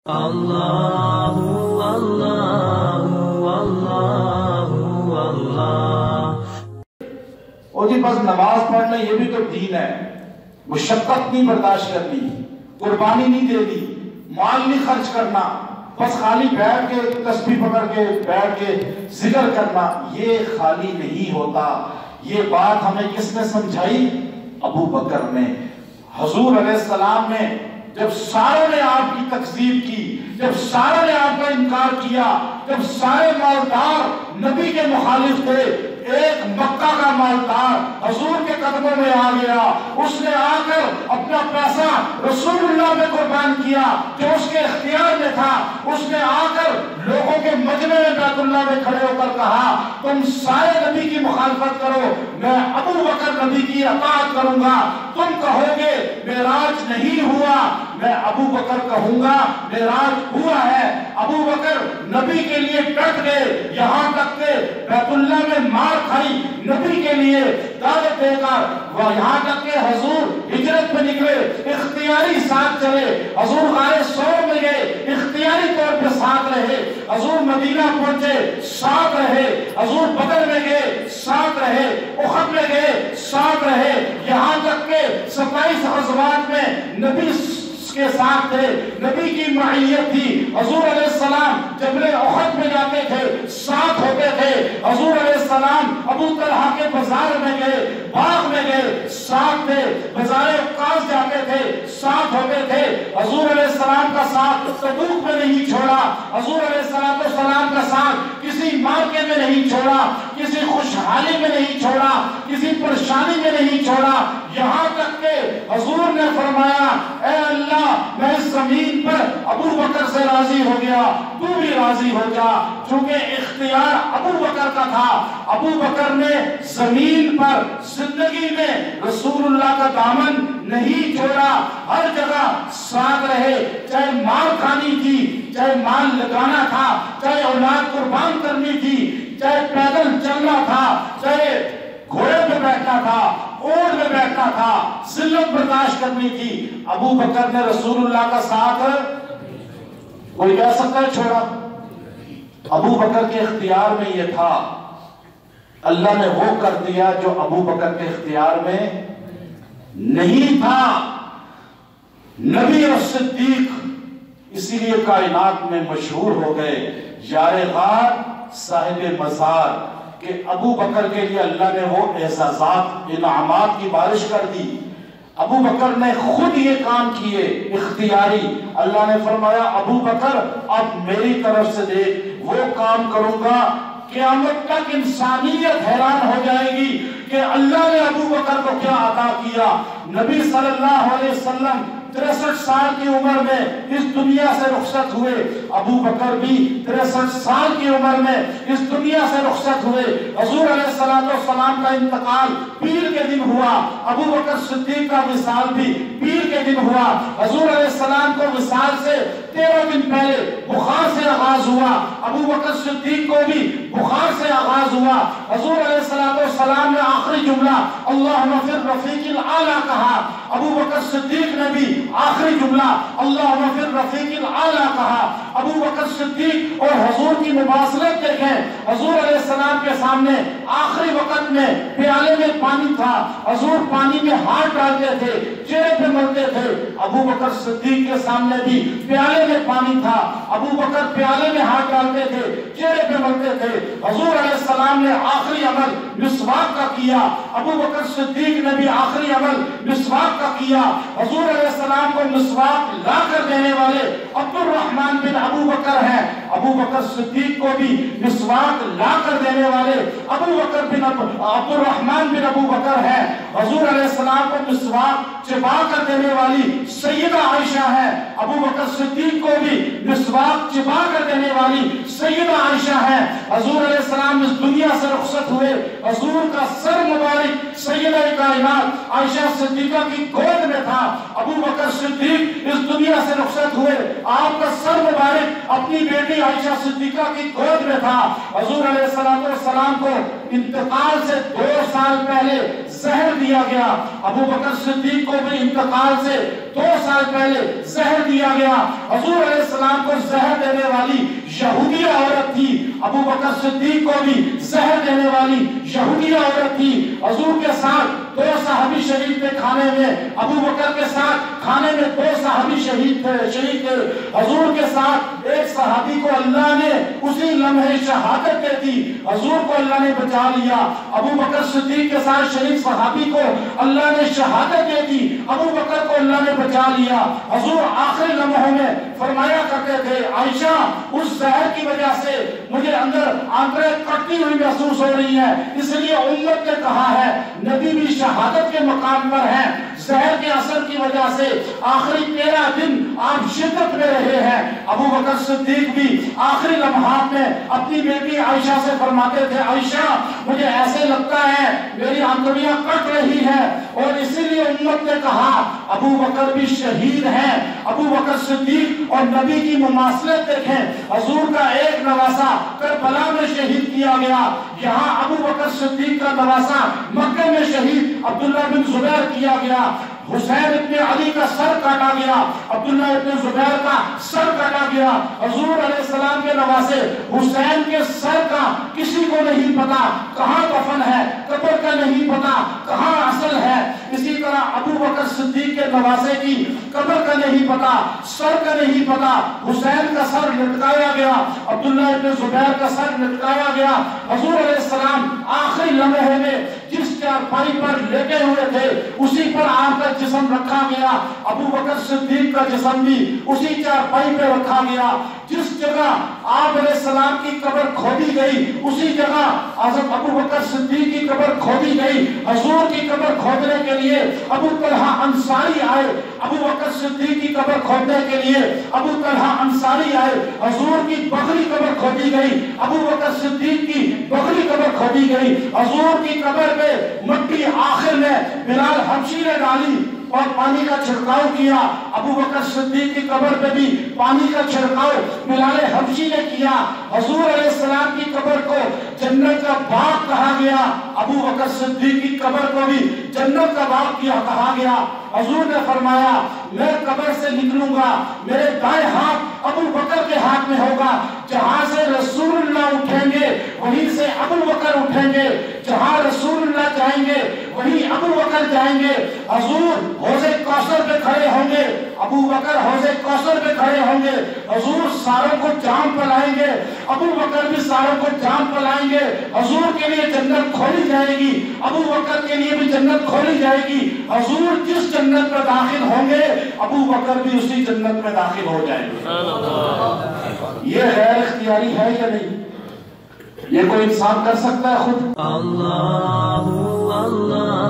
اللہ اللہ اللہ اللہ۔ اور جی بس نماز پڑھنا یہ بھی تو دین ہے، مشقت نہیں برداشت کرنی، قربانی نہیں دینی، مال نہیں خرچ کرنا، بس خالی بیٹھ کے تسبیح پکڑ کے بیٹھ کے ذکر کرنا، یہ خالی نہیں ہوتا۔ یہ بات ہمیں کس نے سمجھائی؟ ابو بکر نے۔ حضور علیہ السلام نے جب ساروں نے آپ کی تکذیب کی، جب ساروں نے آپ کا انکار کیا، جب سارے مالدار نبی کے مخالف تھے، ایک مکہ کا مالدار حضور کے قدموں میں آ گیا، اس نے آ کر اپنا پیسہ رسول اللہ میں قربان کیا جو اس کے اختیار میں تھا۔ اس نے آ کر لوگوں کے مجمع میں بیت اللہ میں کھڑے ہو کر کہا تم سارے نبی کی مخالفت کرو، میں ابو بکر نبی کی اطاعت کروں گا۔ تم کہو گے معراج نہیں ہوا، میں ابو بکر کہوں گا معراج ہوا ہے۔ ابو بکر نبی کے لیے ڈٹ گئے، یہاں تک کہ بیت اللہ میں مار کھائی نبی کے لیے دعوت دے کر، یہاں تک کہ حضور ہجرت میں نکلے، اختیاری ساتھ چلے، حضور غار ثور میں گئے، اختیاری طور پہ ساتھ رہے، حضور مدینہ پہنچے ساتھ رہے، حضور بدر میں گئے ساتھ رہے، احد میں گئے ساتھ رہے، یہاں تک کہ 27 غزوات میں نبی کے ساتھ تھے، نبی کی معیت تھی۔ حضور علیہ السلام جبل احد میں جاتے تھے ساتھ ہوتے تھے، حضور علیہ السلام ابو طلحہ کے بازار میں گئے، باغ میں گئے ساتھ تھے، بازار عکاظ جاتے تھے ساتھ ہوتے تھے، حضور علیہ السلام کا ساتھ تبوک میں نہیں چھوڑا، حضور علیہ السلام کا ساتھ کسی مارکے میں نہیں چھوڑا، کسی خوشحالی میں نہیں چھوڑا، کسی پریشانی میں نہیں چھوڑا، یہاں تک کہ حضور نے فرمایا اے اللہ میں اس زمین پر ابو بکر سے راضی ہو گیا، تو بھی راضی ہو جا، چونکہ اختیار ابو بکر کا تھا۔ ابو بکر نے زمین پر زندگی میں رسول اللہ کا دامن نہیں چھوڑا، ہر جگہ ساتھ رہے، چاہے مال کھانی تھی، چاہے مال لگانا تھا، چاہے اولاد قربان کرنی تھی، چاہے پیدل چلنا تھا، چاہے گھوڑے پہ بیٹھنا تھا، اونٹ میں بیٹھنا تھا، ذلت برداشت کرنی تھی، ابو بکر نے رسول اللہ کا ساتھ کوئی کہہ سکتا ہے چھوڑا؟ ابو بکر کے اختیار میں یہ تھا، اللہ نے وہ کر دیا جو ابو بکر کے اختیار میں نہیں تھا۔ نبی اور صدیق اسی لیے کائنات میں مشہور ہو گئے، یار غار صاحب مزار، کہ ابو بکر کے لیے اللہ نے وہ اعزازات انعامات کی بارش کر دی۔ ابو بکر نے خود یہ کام کیے اختیاری، اللہ نے فرمایا ابو بکر اب میری طرف سے دیکھ وہ کام کروں گا، قیامت تک انسانیت حیران ہو جائے گی کہ اللہ نے ابو بکر کو کیا عطا کیا۔ نبی صلی اللہ علیہ وسلم 63 سال کی عمر میں اس دنیا سے رخصت ہوئے، ابو بکر بھی 63 سال کی عمر میں اس دنیا سے رخصت ہوئے۔ حضور علیہ السلام کا انتقال پیر کے دن ہوا، ابو بکر صدیق کا وصال بھی پیر کے دن ہوا۔ حضور علیہ السلام کو وصال سے 13 دن پہلے بخار سے آغاز ہوا، ابو بکر صدیق کو بھی بخار سے آغاز ہوا۔ حضور علیہ السلام نے آخری جملہ اللہم فی الرفیق الاعلی کہا، ابو بکر صدیق نے بھی آخری جملہ اللہم فی الرفیق الاعلی کہا۔ ابو بکر صدیق اور حضور کی مواصلت دیکھیں، حضور علیہ السلام کے سامنے آخری وقت میں پیالے میں پانی تھا، حضور پانی میں ہاتھ ڈالتے تھے، چہرے پہ ملتے تھے۔ ابو بکر صدیق کے سامنے بھی پیالے میں پانی تھا، ابو بکر پیالے میں ہاتھ ڈالتے تھے، چہرے پہ ملتے تھے۔ حضور علیہ السلام نے آخری عمل مسواک کا کیا، ابو بکر صدیق نے بھی آخری عمل مسواک کا کیا۔ حضور علیہ السلام کو مسواک لا کر دینے والے عبد الرحمن بن ابو بکر ہیں، ابو بکر صدیق کو بھی مسواک لا کر دینے والے ابو بکر بن عبد الرحمن بن ابو بکر ہیں۔ حضور علیہ السلام کو مسواک چبا کر دینے والی سیدہ عائشہ ہے، ابو بکر صدیق کو بھی مسواک چبا کر دینے والی سیدہ عائشہ ہے۔ حضور علیہ السلام اس دنیا سے رخصت ہوئے، حضور کا سر مبارک سیدہ کائنات عائشہ صدیقہ کی گود میں تھا۔ ابو بکر صدیق اس دنیا سے رخصت ہوئے، آپ کا سر مبارک اپنی بیٹی عائشہ صدیقہ کی گود میں تھا۔ حضور علیہ السلام کو انتقال سے 2 سال پہلے زہر دیا گیا. ابو بکر صدیق کو بھی انتقال سے 2 سال پہلے زہر دیا گیا. حضور علیہ السلام کو زہر دینے والی یہودیہ عورت تھی. ابو بکر صدیق کو بھی زہر دینے والی یہودیہ عورت تھی. حضور کے ساتھ 2 صحابی شہید تھے کھانے میں. ابو بکر کے ساتھ کھانے میں 2 صحابی شہید تھے. حضور کے ساتھ ایک صحابی کو اللہ نے اسی لمحے شہادت دے دی. حضور کو اللہ نے بچا لیا. ابو بکر صدیق کے ساتھ شہید صحابی کو اللہ نے شہادت دے دی. ابو بکر کو اللہ نے بچا لیا. حضور آخری لمحوں میں فرمایا کرتے تھے عائشہ اس زہر کی وجہ سے مجھے اندر آنکھیں کٹتی ہوئی محسوس ہو رہی ہیں. اس لیے امت نے کہا ہے نبی بھی شہادت کے مقام پر ہیں. زہر کے اثر کی وجہ سے آخری 13 دن آپ شدت میں رہے ہیں. ابو بکر صدیق بھی آخری لمحات میں اپنی بیٹی عائشہ سے فرماتے تھے عائشہ مجھے ایسے لگتا ہے میری آنکھیاں کٹ رہی ہیں. اور اسی لیے امت نے کہا ابو بکر بھی شہید ہیں. ابو بکر صدیق اور نبی کی مماثلت دیکھیں. حضور کا ایک نواسا کربلا میں شہید کیا گیا. یہاں ابو بکر صدیق کا نواسا مکہ میں شہید عبداللہ بن زبیر کیا گیا. حسین ابن علی کا سر کاٹا گیا. عبداللہ ابن زبیر کا سر کاٹا گیا. حضور علیہ السلام کے نواسے حسین کے سر کا کسی کو نہیں پتا کہاں دفن ہے, قبر کا نہیں پتا کہاں اصل ہے. اسی طرح ابو بکر صدیق کے نواسے کی قبر کا نہیں پتا, سر کا نہیں پتا. حسین کا سر لٹکایا گیا, عبداللہ ابن زبیر کا سر لٹکایا گیا. حضور علیہ السلام آخری لمحے میں جس چارپائی پر لیٹے ہوئے تھے اسی پر آپ کا جسم رکھا گیا. ابو بکر صدیق کا جسم بھی اسی چارپائی پہ رکھا گیا. جس جگہ آپ علیہ السلام کی قبر کھودی گئی اسی جگہ حضرت ابو بکر صدیق کی قبر کھودی گئی. حضور کی قبر کھودنے کے لیے ابو طلحہ انصاری آئے. ابو بکر صدیق کی قبر کھودنے کے لیے ابو طلحہ انصاری آئے. حضور کی بغلی قبر کھودی گئی. ابو بکر صدیق کی بغلی قبر کھودی گئی. حضور کی قبر پہ مٹی آخر میں بلال حبشی نے ڈالی اور پانی کا چھڑکاؤ کیا. ابو بکر صدیق کی قبر پہ بھی پانی کا چھڑکاؤ بلال حبشی نے کیا. حضور علیہ السلام کی قبر کو جنت کا باغ کہا گیا. ابو بکر صدیق کی قبر کو بھی جنت کا باغ کہا گیا. حضور نے فرمایا میں قبر سے نکلوں گا میرے دائیں ہاتھ ابو بکر کے ہاتھ میں ہوگا. جہاں سے رسول اللہ اٹھیں گے وہیں سے ابو بکر اٹھیں گے. جہاں رسول اللہ جائیں گے وہیں ابو بکر جائیں گے. حضور حوض کوثر پہ کھڑے ہوں گے, ابو بکر حوض کوثر پہ کھڑے ہوں گے. حضور ساروں کو جام پلائیں گے, ابو بکر بھی ساروں کو جام پلائیں گے. حضور کے لیے جنت کھولی جائے گی, ابو بکر کے لیے بھی جنت کھولی جائے گی. حضور جس جنت میں داخل ہوں گے ابو بکر بھی اسی جنت میں داخل ہو جائیں گے. یہ غیر اختیاری ہے یا نہیں؟ یہ کوئی انسان کر سکتا ہے خود؟ اللہ اللہ